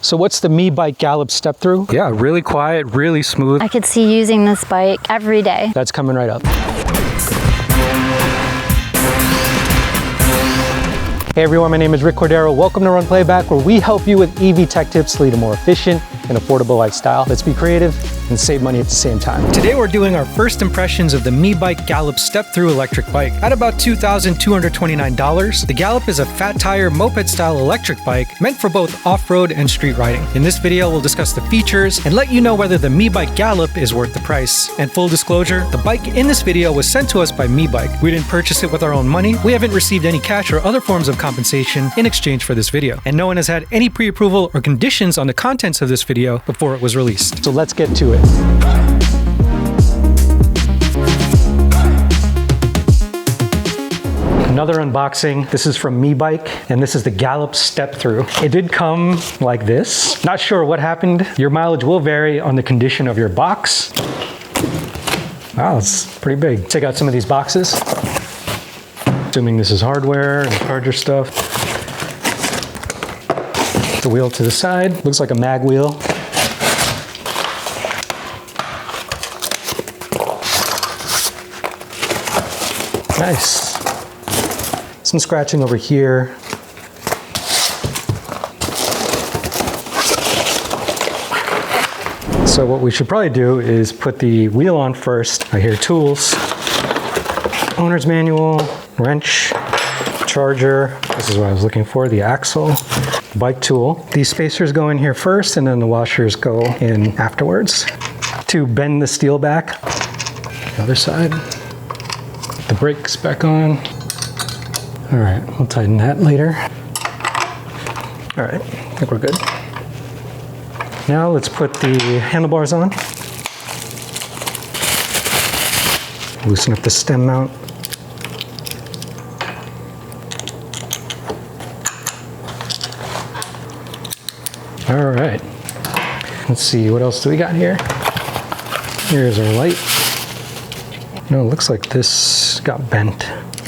So what's the Meebike Gallop Step-Thru? Yeah, really quiet, really smooth. I could see using this bike every day. That's coming right up. Hey everyone, my name is Rick Cordero. Welcome to RunPlayBack, where we help you with EV tech tips to lead a more efficient and affordable lifestyle. Let's be creative and save money at the same time. Today we're doing our first impressions of the Meebike Gallop Step-Thru electric bike. At about $2,229, the Gallop is a fat tire moped-style electric bike meant for both off-road and street riding. In this video, we'll discuss the features and let you know whether the Meebike Gallop is worth the price. And full disclosure, the bike in this video was sent to us by Meebike. We didn't purchase it with our own money. We haven't received any cash or other forms of compensation in exchange for this video. And no one has had any pre-approval or conditions on the contents of this video before it was released. So let's get to it. Another unboxing. This is from Meebike, and this is the Gallop Step-Thru. It did come like this. Not sure what happened. Your mileage will vary on the condition of your box. Wow, it's pretty big. Check out some of these boxes. Assuming this is hardware and charger stuff. The wheel to the side. Looks like a mag wheel. Nice. Some scratching over here. So what we should probably do is put the wheel on first. I hear tools. Owner's manual, wrench, charger. This is what I was looking for, the axle. Bike tool. These spacers go in here first, and then the washers go in afterwards. To bend the steel back. The other side. The brakes back on. All right, we'll tighten that later. All right, I think we're good. Now let's put the handlebars on. Loosen up the stem mount. All right, let's see, what else do we got here? Here's our light. No, it looks like this got bent.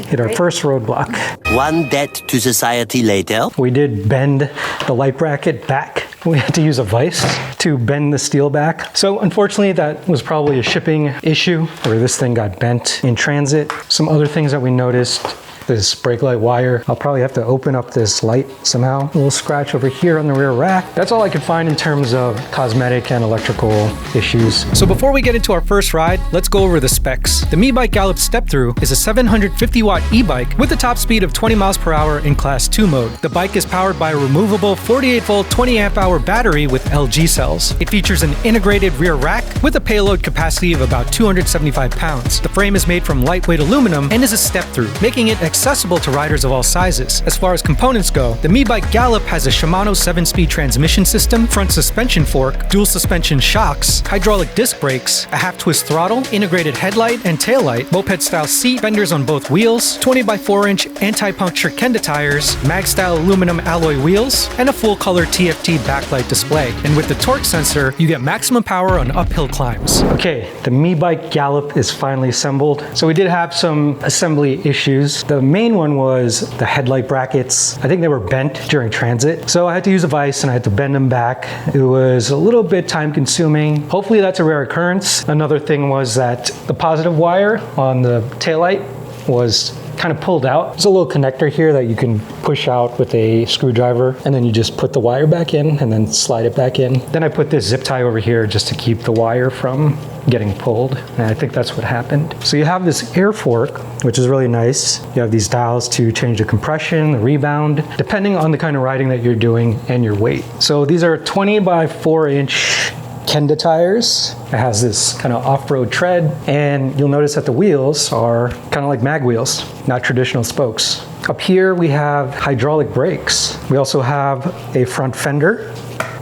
Hit our first roadblock. One debt to society later. We did bend the light bracket back. We had to use a vise to bend the steel back. So unfortunately, that was probably a shipping issue where this thing got bent in transit. Some other things that we noticed. This brake light wire. I'll probably have to open up this light somehow. A little scratch over here on the rear rack. That's all I could find in terms of cosmetic and electrical issues. So before we get into our first ride, let's go over the specs. The Meebike Gallop Step-Thru is a 750 watt e-bike with a top speed of 20 miles per hour in Class 2 mode. The bike is powered by a removable 48 volt 20 amp hour battery with LG cells. It features an integrated rear rack with a payload capacity of about 275 pounds. The frame is made from lightweight aluminum and is a step-through, making it accessible to riders of all sizes. As far as components go, the Meebike Gallop has a Shimano 7-speed transmission system, front suspension fork, dual suspension shocks, hydraulic disc brakes, a half-twist throttle, integrated headlight and taillight, moped-style seat, fenders on both wheels, 20 by 4-inch anti-puncture Kenda tires, mag-style aluminum alloy wheels, and a full-color TFT backlight display. And with the torque sensor, you get maximum power on uphill climbs. Okay, the Meebike Gallop is finally assembled. So we did have some assembly issues. The main one was the headlight brackets. I think they were bent during transit. So I had to use a vise and I had to bend them back. It was a little bit time consuming. Hopefully that's a rare occurrence. Another thing was that the positive wire on the taillight was kind of pulled out. There's a little connector here that you can push out with a screwdriver, and then you just put the wire back in and then slide it back in. Then I put this zip tie over here just to keep the wire from getting pulled, and I think that's what happened. So you have this air fork, which is really nice. You have these dials to change the compression, the rebound, depending on the kind of riding that you're doing and your weight. So these are 20 by 4-inch Kenda tires. It has this kind of off-road tread, and you'll notice that the wheels are kind of like mag wheels, not traditional spokes. Up here we have hydraulic brakes. We also have a front fender,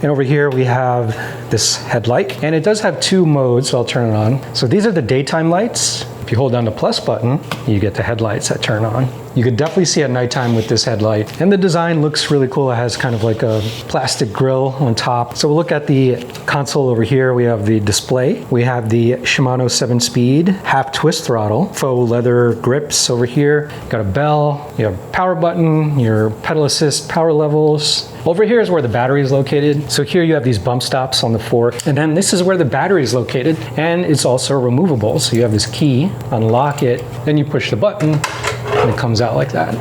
and over here we have this headlight, and it does have 2 modes, so I'll turn it on. So these are the daytime lights. If you hold down the plus button, you get the headlights that turn on. You could definitely see at nighttime with this headlight. And the design looks really cool. It has kind of like a plastic grill on top. So we'll look at the console over here. We have the display. We have the Shimano 7-speed half twist throttle, faux leather grips over here. Got a bell, you have power button, your pedal assist power levels. Over here is where the battery is located. So here you have these bump stops on the fork, and then this is where the battery is located, and it's also removable. So you have this key, unlock it, then you push the button, and it comes out like that.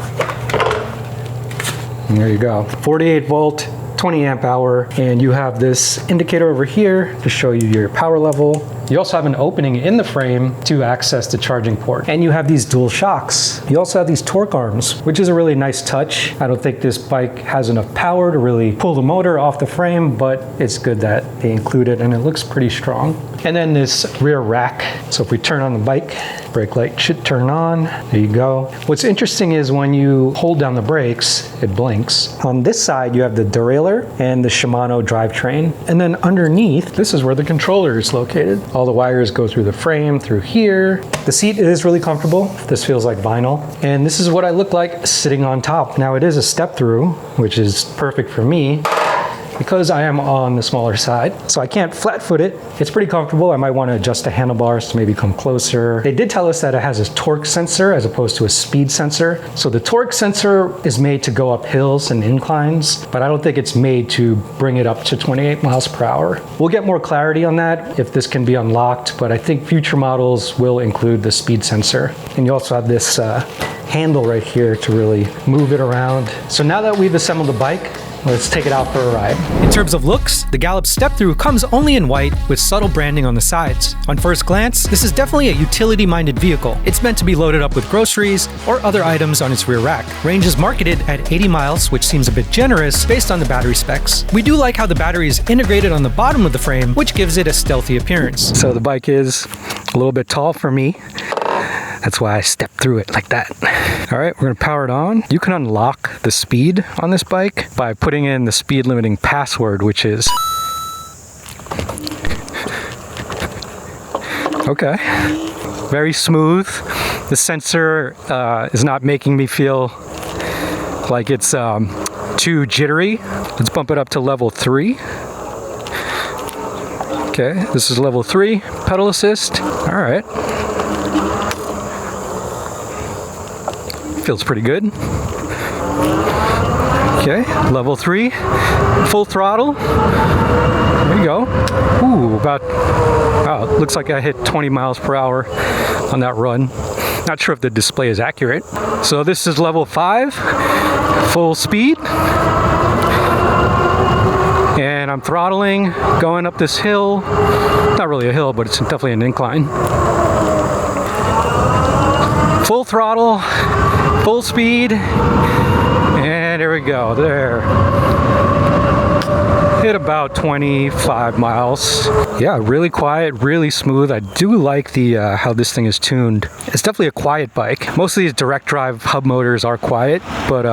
And there you go. 48 volt, 20 amp hour, and you have this indicator over here to show you your power level. You also have an opening in the frame to access the charging port. And you have these dual shocks. You also have these torque arms, which is a really nice touch. I don't think this bike has enough power to really pull the motor off the frame, but it's good that they include it, and it looks pretty strong. And then this rear rack. So if we turn on the bike, brake light should turn on. There you go. What's interesting is when you hold down the brakes, it blinks. On this side, you have the derailleur and the Shimano drivetrain. And then underneath, this is where the controller is located. All the wires go through the frame, through here. The seat is really comfortable. This feels like vinyl. And this is what I look like sitting on top. Now it is a step-through, which is perfect for me because I am on the smaller side. So I can't flat foot it. It's pretty comfortable. I might want to adjust the handlebars to maybe come closer. They did tell us that it has a torque sensor as opposed to a speed sensor. So the torque sensor is made to go up hills and inclines, but I don't think it's made to bring it up to 28 miles per hour. We'll get more clarity on that if this can be unlocked, but I think future models will include the speed sensor. And you also have this handle right here to really move it around. So now that we've assembled the bike, let's take it out for a ride. In terms of looks, the Gallop Step-Thru comes only in white with subtle branding on the sides. On first glance, this is definitely a utility-minded vehicle. It's meant to be loaded up with groceries or other items on its rear rack. Range is marketed at 80 miles, which seems a bit generous based on the battery specs. We do like how the battery is integrated on the bottom of the frame, which gives it a stealthy appearance. So the bike is a little bit tall for me. That's why I stepped through it like that. All right, we're gonna power it on. You can unlock the speed on this bike by putting in the speed limiting password, which is... Okay, very smooth. The sensor is not making me feel like it's too jittery. Let's bump it up to level 3. Okay, this is level 3, pedal assist. All right. Feels pretty good. Okay, level 3, full throttle. There you go. Ooh, wow, looks like I hit 20 miles per hour on that run. Not sure if the display is accurate. So this is level 5, full speed. And I'm throttling, going up this hill. Not really a hill, but it's definitely an incline. Full throttle, full speed, and there we go, there. Hit about 25 miles. Yeah, really quiet, really smooth. I do like the how this thing is tuned. It's definitely a quiet bike. Most of these direct drive hub motors are quiet, but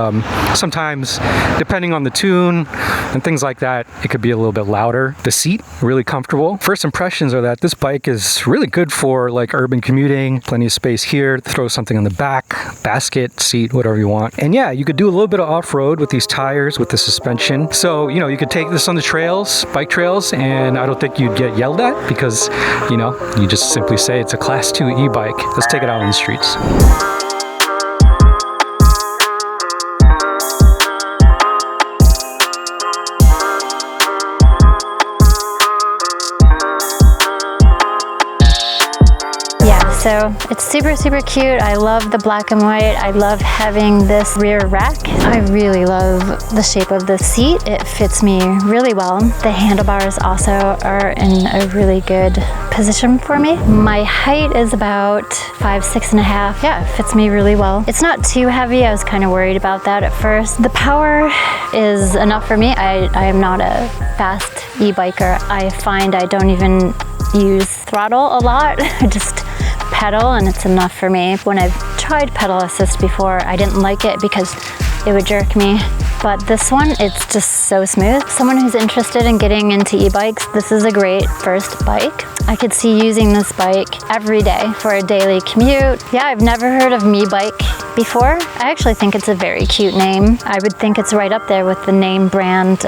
sometimes, depending on the tune and things like that, it could be a little bit louder. The seat, really comfortable. First impressions are that this bike is really good for like urban commuting. Plenty of space here, throw something on the back, basket, seat, whatever you want. And yeah, you could do a little bit of off-road with these tires, with the suspension. So, you know, you could take this on the trails, bike trails, and I don't think you'd get yelled at because, you know, you just simply say it's a class 2 e-bike. Let's take it out on the streets. So it's super, super cute. I love the black and white. I love having this rear rack. I really love the shape of the seat. It fits me really well. The handlebars also are in a really good position for me. My height is about 5'6.5". Yeah, it fits me really well. It's not too heavy. I was kind of worried about that at first. The power is enough for me. I am not a fast e-biker. I find I don't even use throttle a lot. I just pedal and it's enough for me. When I've tried pedal assist before, I didn't like it because it would jerk me. But this one, it's just so smooth. Someone who's interested in getting into e-bikes, this is a great first bike. I could see using this bike every day for a daily commute. Yeah, I've never heard of Meebike before. I actually think it's a very cute name. I would think it's right up there with the name brand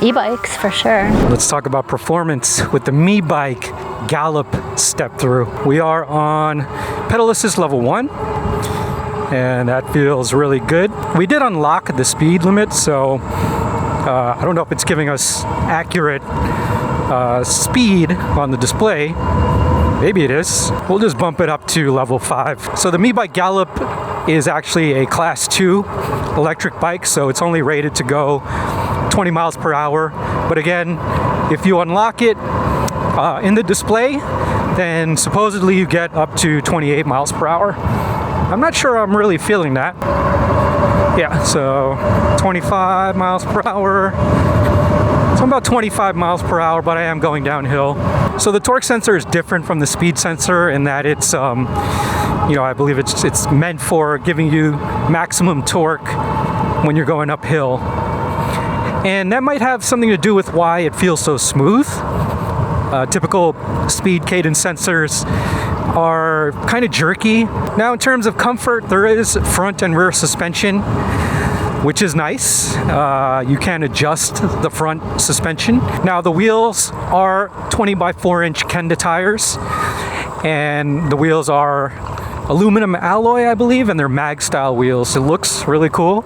e-bikes for sure. Let's talk about performance with the Meebike Gallop Step-Thru. We are on pedal assist level 1. And that feels really good. We did unlock the speed limit, so I don't know if it's giving us accurate speed on the display. Maybe it is. We'll just bump it up to level 5. So the Meebike Gallop is actually a class 2 electric bike, so it's only rated to go 20 miles per hour. But again, if you unlock it in the display, then supposedly you get up to 28 miles per hour. I'm not sure I'm really feeling that. Yeah, so 25 miles per hour. So I'm about 25 miles per hour, but I am going downhill. So the torque sensor is different from the speed sensor in that it's, I believe it's meant for giving you maximum torque when you're going uphill. And that might have something to do with why it feels so smooth. Typical speed cadence sensors are kind of jerky. Now in terms of comfort, there is front and rear suspension, which is nice. You can adjust the front suspension. Now the wheels are 20 by 4 inch Kenda tires, and the wheels are aluminum alloy, I believe, and they're mag style wheels. It looks really cool.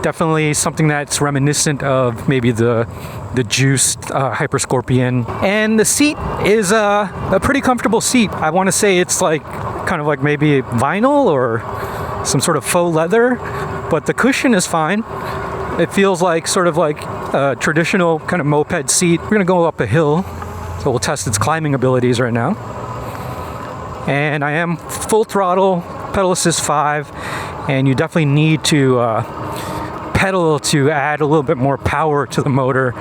Definitely something that's reminiscent of maybe the juiced Hyperscorpion. And the seat is a pretty comfortable seat. I want to say it's like kind of like maybe vinyl or some sort of faux leather, but the cushion is fine. It feels like sort of like a traditional kind of moped seat. We're gonna go up a hill, so we'll test its climbing abilities right now. And I am full throttle, pedal assist 5, and you definitely need to pedal to add a little bit more power to the motor.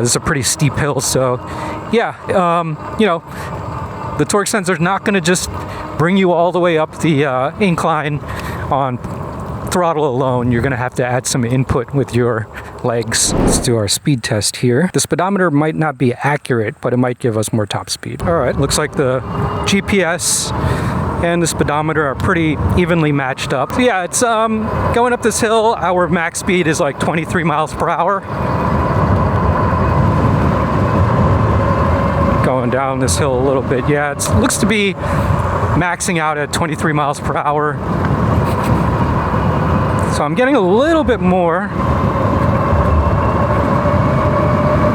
This is a pretty steep hill, so yeah, the torque sensor is not going to just bring you all the way up the incline on throttle alone. You're going to have to add some input with your legs. Let's do our speed test here. The speedometer might not be accurate, but it might give us more top speed. All right, looks like the GPS and the speedometer are pretty evenly matched up. So yeah, it's going up this hill. Our max speed is like 23 miles per hour. Going down this hill a little bit. Yeah, it looks to be maxing out at 23 miles per hour. So I'm getting a little bit more.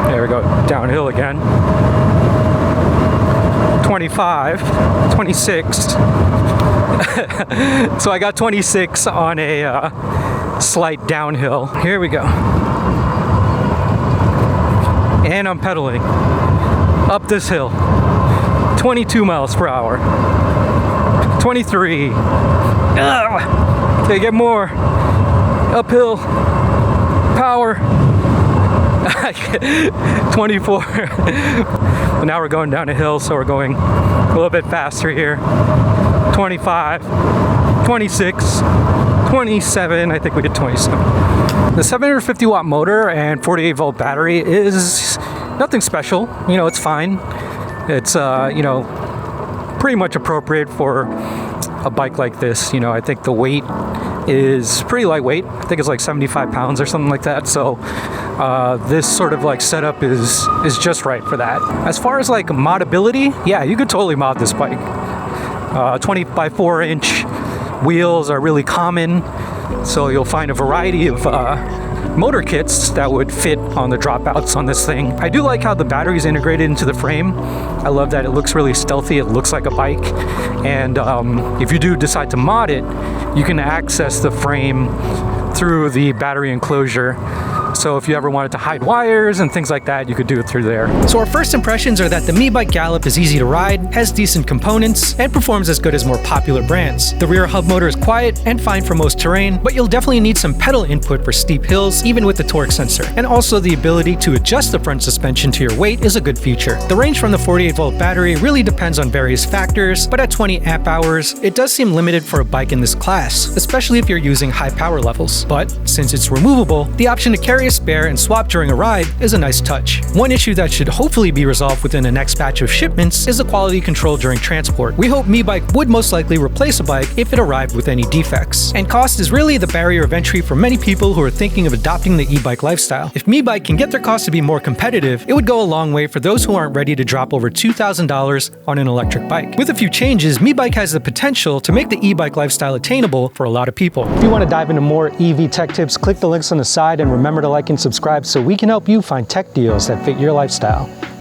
There we go, downhill again. 25, 26. So I got 26 on a slight downhill. Here we go. And I'm pedaling up this hill. 22 miles per hour. 23. Okay, get more. Uphill. Power. 24. But now we're going down a hill, so we're going a little bit faster here. 25, 26, 27. I think we did 27. The 750 watt motor and 48 volt battery is nothing special. It's fine. It's pretty much appropriate for a bike like this. I think the weight is pretty lightweight. I think it's like 75 pounds or something like that. So this sort of like setup is just right for that. As far as like modability, yeah, you could totally mod this bike. 20 by 4 inch wheels are really common, so you'll find a variety of motor kits that would fit on the dropouts on this thing. I do like how the battery is integrated into the frame. I love that it looks really stealthy. It looks like a bike. And if you do decide to mod it, you can access the frame through the battery enclosure. So if you ever wanted to hide wires and things like that, you could do it through there. So our first impressions are that the Meebike Gallop is easy to ride, has decent components, and performs as good as more popular brands. The rear hub motor is quiet and fine for most terrain, but you'll definitely need some pedal input for steep hills, even with the torque sensor. And also the ability to adjust the front suspension to your weight is a good feature. The range from the 48 volt battery really depends on various factors, but at 20 amp hours, it does seem limited for a bike in this class, especially if you're using high power levels. But since it's removable, the option to carry a spare and swap during a ride is a nice touch. One issue that should hopefully be resolved within the next batch of shipments is the quality control during transport. We hope Meebike would most likely replace a bike if it arrived with any defects. And cost is really the barrier of entry for many people who are thinking of adopting the e-bike lifestyle. If Meebike can get their costs to be more competitive, it would go a long way for those who aren't ready to drop over $2,000 on an electric bike. With a few changes, Meebike has the potential to make the e-bike lifestyle attainable for a lot of people. If you want to dive into more EV tech tips, click the links on the side and remember to like and subscribe so we can help you find tech deals that fit your lifestyle.